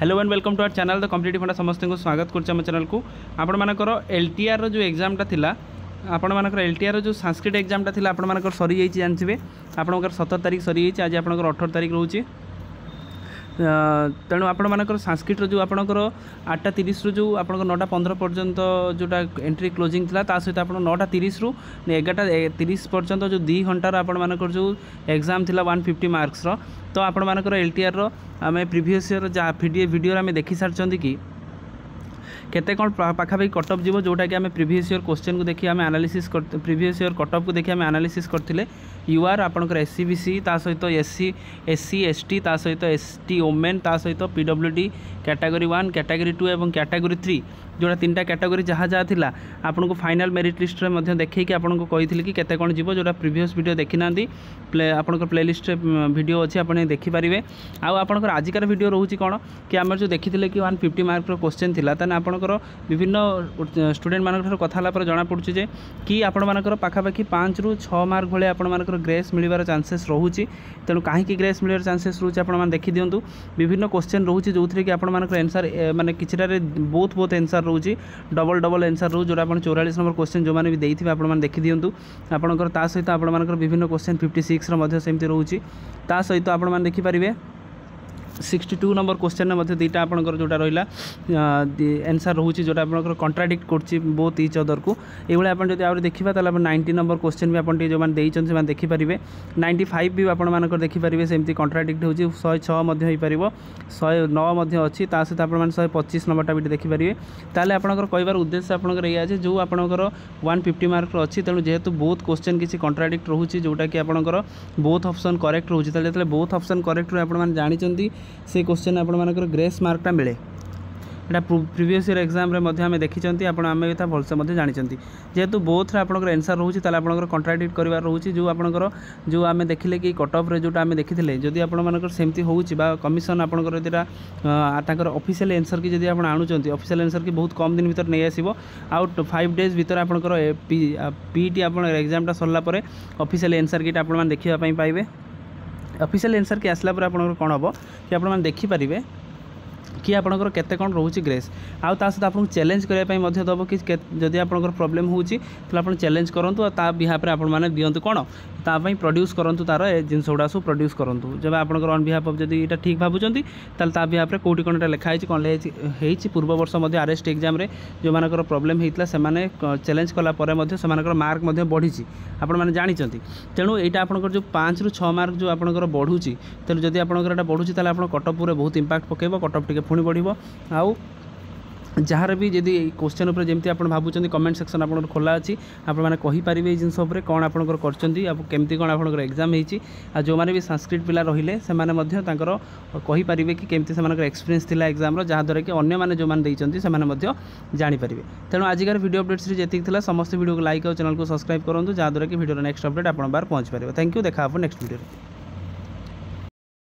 Hello and welcome to our channel the competitive funda समस्त को स्वागत करम चैनल को आपण मानकर एलटीआर जो एग्जामटा थिला आपण मानकर एलटीआर जो संस्कृत एग्जामटा थिला आपण मानकर सरी जाई जानथिबे आपनकर 17 तारिख सरी जाई आज आपनकर 18 तारिख रहउची तेणु आपण मानकर संस्कृत जो आपनकर 8:30 रु जो आपनकर 9:15 पर्यंत जोटा एंट्री क्लोजिंग थिला ता सहित आपण 9:30 रु 11:30 पर्यंत जो 2 घंटार आपण मानकर जो एग्जाम थिला 150 मार्क्स रो तो आपण मानकर एलटीआर रो आमे प्रीवियस ईयर जा वीडियो आमे देखि सारचंदी कि केते कौन पाखापाखि कटअप जीव जोटा कि आम प्रीवियस ईयर क्वेश्चन को देखिए आम एनालिसिस कर प्रीवियस ईयर कटअप को देखिए आम एनालिसिस करथिले यूआर आपनकर एससीबीसी ता सहित एससी एसटी ता सहित एसटी ओमेन ता सहित पीडब्ल्यूडी कैटेगरी 1 कैटेगरी 2 और कैटेगरी 3 जोड़ा 3टा कैटेगरी जहाँ जहाँ थिला आपन को फाइनल मेरिट लिस्ट रे मध्य देखैकि आपन को कहिथिले कि केते कोन जीवो जोड़ा प्रीवियस वीडियो देखि नांदी प्ले आपन को प्लेलिस्ट रे वीडियो अछि आपन देखि परिबे आ आपन को आजिकार वीडियो रहउची कोन कि हमर जो देखिथिले कि 150 मार्क रो क्वेश्चन थिला तने आपन को विभिन्न स्टूडेंट मानकर कथा ला पर जना पड़ुची जे कि आपण मानकर पाखापाखि 5 रु 6 मार्क भले आपण मानकर ग्रेस मिलिबार चांसेस रहउची तेणु काहे ग्रेस मिलिबार चांसेस रहउची आपण मान देखि दियंतु विभिन्न क्वेश्चन रहउची जोथरे कि आपण मानकर आंसर माने किछटारे बहुत आंसर रहउची डबल आंसर रहउ जोरा आपण 44 नंबर क्वेश्चन जो माने भी देइथिबे आपण मान देखि दियंतु आपणकर ता सहित आपण मानकर विभिन्न क्वेश्चन 56 रो मध्ये सेमति रहउची ता सहित आपण मान देखि परिबे 62 नंबर क्वेश्चन मध्ये दुईटा आपनकर जोटा रहिला आंसर रहउची जोटा आपनकर कॉन्ट्राडिक्ट करची बोथ ईच अदर को एभले आपन जदि आउर देखिबा ताले अपन 90 नंबर क्वेश्चन भी आपन जो मान देइचन से मान देखि परिबे 95 भी आपन मानकर देखि परिबे सेमति कॉन्ट्राडिक्ट होउची 106 मध्ये होई परिबो 109 मध्ये अछि ता सहित आपन मान 125 नंबरटा भी देखि परिबे ताले आपनकर कहबार उद्देश्य आपनकर एया जे जो आपनकर 150 मार्क रो अछि तेनु जेहेतु बहुत क्वेश्चन किछि कॉन्ट्राडिक्ट रहउची जोटा कि आपनकर बोथ ऑप्शन करेक्ट रहउची ताले जतले बोथ ऑप्शन करेक्ट रो आपन मान जानिचंती से क्वेश्चन आपण मानकर ग्रेस मार्कटा मिले एटा प्रीवियस ईयर एग्जाम रे मध्ये हमें देखिचंती आपण आमे एता भलसे मध्ये जानिचंती जेहेतु बोथ रे आपनकर आंसर रहउची ताले आपनकर कॉन्ट्राडिक्ट करबार रहउची जो आपनकर जो आमे देखिले कि कट ऑफ रे जोटा आमे देखिथिले जदि आपण मानकर सेमती होउची बा कमिशन आपनकर जेटा ताकर ऑफिशियल आंसर की जदि आपण आनुचंती ऑफिशियल आंसर की बहुत कम दिन भीतर नै आसीबो आउट 5 डेज भीतर आपनकर पीटी आपण एग्जामटा सरला परे ऑफिशियल आंसर की आपण मान देखिबा पई पाइबे ऑफिशियल आंसर की आसला पर आपन कोन हबो कि आपण मान देखि परिबे कि आपनकर केते कोन रहउची ग्रेस आउ ता सहित आपन चैलेंज करिया पई मध्ये दबो कि जदि आपनकर प्रॉब्लम होउची त आपन चैलेंज करंतु आ ता बिहाफ रे आपन माने दियंतु कोन ता पई प्रोड्यूस करंतु तार जिंस उडा सु प्रोड्यूस करंतु जब आपनकर ऑन बिहाफ ऑफ जदि एटा ठीक भाबुचंती ताल ता बिहाफ रे कोठी कोनटा लेखा हिची कोन हेची पूर्व वर्ष मध्ये आरएसटी एग्जाम रे जो मानकर प्रॉब्लम हेतला से माने चैलेंज कला परे मध्ये से मानकर मार्क मध्ये बढ़ीची आपन माने जानिचंती तेणु एटा आपनकर जो 5 रु 6 मार्क जो आपनकर बढ़ुची तेणु जदि आपनकर एटा बढ़ुची ताले आपन कटअप रे बहुत इंपैक्ट पकेबो कटअप टिके पुणी बढ़िबो आउ जहाँ भी जदि क्वेश्चन उपर जमती आप भावुं कमेंट सेक्शन आप खोला अच्छी आप कही पारे जिनस कौन आप केमती कौन आप एग्जाम हो जो मैंने भी संस्कृत पिला रहिले से कही पारे कि केमती से एक्सपीरियंस थिला एग्जाम जहाँद्वारा कि अन्य मैंने जो मैंने से जानीपर तेणु आजिकार वीडियो अपडेट्स जी समस्त वीडियो को लाइक और चैनल को सब्सक्राइब करूँ जहाँद्वारा कि वीडियो नेक्स्ट अपडेट आप बार पहुँच पारे। थैंक यू देखा नेक्स्ट वीडियो।